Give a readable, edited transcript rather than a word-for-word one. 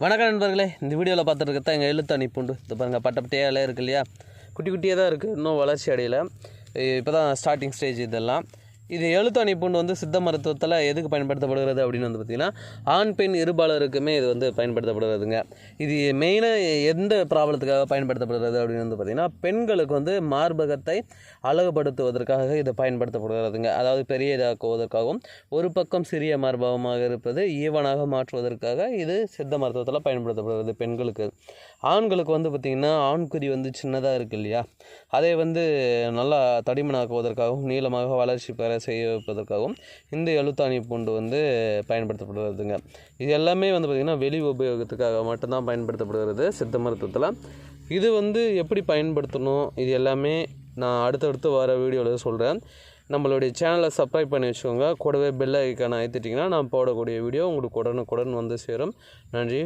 வணக்கம் நண்பர்களே, இந்த வீடியோவில் பார்த்துருக்கத்தான் எங்கள் எழுத்தாணி பூண்டு. இது பாருங்கள், பட்டப்பட்டையால் இருக்குது இல்லையா, குட்டி குட்டியாக தான் இருக்குது, இன்னும் வளர்ச்சி அடையலை. இப்போ தான் ஸ்டார்டிங் ஸ்டேஜ் இதெல்லாம். இது எழுத்தாணி பூண்டு சித்த மருத்துவத்தில் எதுக்கு பயன்படுத்தப்படுகிறது அப்படின்னு பார்த்திங்கன்னா, ஆண் பெண் இருபாலருக்குமே இது பயன்படுத்தப்படுறதுங்க. இது மெயினாக எந்த ப்ராப்ளத்துக்காக பயன்படுத்தப்படுகிறது அப்படின்னு பார்த்திங்கன்னா, பெண்களுக்கு மார்பகத்தை அழகுபடுத்துவதற்காக இது பயன்படுத்தப்படுகிறதுங்க. அதாவது பெரிய இதாக்குவதற்காகவும், ஒரு பக்கம் சிறிய மார்பகமாக இருப்பது ஈவனாக மாற்றுவதற்காக இது சித்த மருத்துவத்தில் பயன்படுத்தப்படுகிறது பெண்களுக்கு. ஆண்களுக்கு பார்த்திங்கன்னா, ஆண்குறி சின்னதாக இருக்குது இல்லையா, அதை நல்லா தடிமனாக்குவதற்காகவும் நீளமாக வளர்ச்சி பெற செய்ய வைப்பதற்காகவும் இந்த எழுத்தாணி பூண்டு பயன்படுத்தப்படுகிறதுங்க. இது எல்லாமே பார்த்திங்கன்னா வெளி உபயோகத்துக்காக மட்டும்தான் பயன்படுத்தப்படுகிறது சித்த மருத்துவத்தில். இது எப்படி பயன்படுத்தணும், இது எல்லாமே நான் அடுத்தடுத்து வர வீடியோவில் சொல்கிறேன். நம்மளுடைய சேனலை சப்ஸ்கிரைப் பண்ணி வச்சுக்கோங்க. கூடவே பெல் ஐக்கானை அழுத்திட்டிங்கன்னா நான் போடக்கூடிய வீடியோ உங்களுக்கு உடனுக்குடன் சேரும். நன்றி.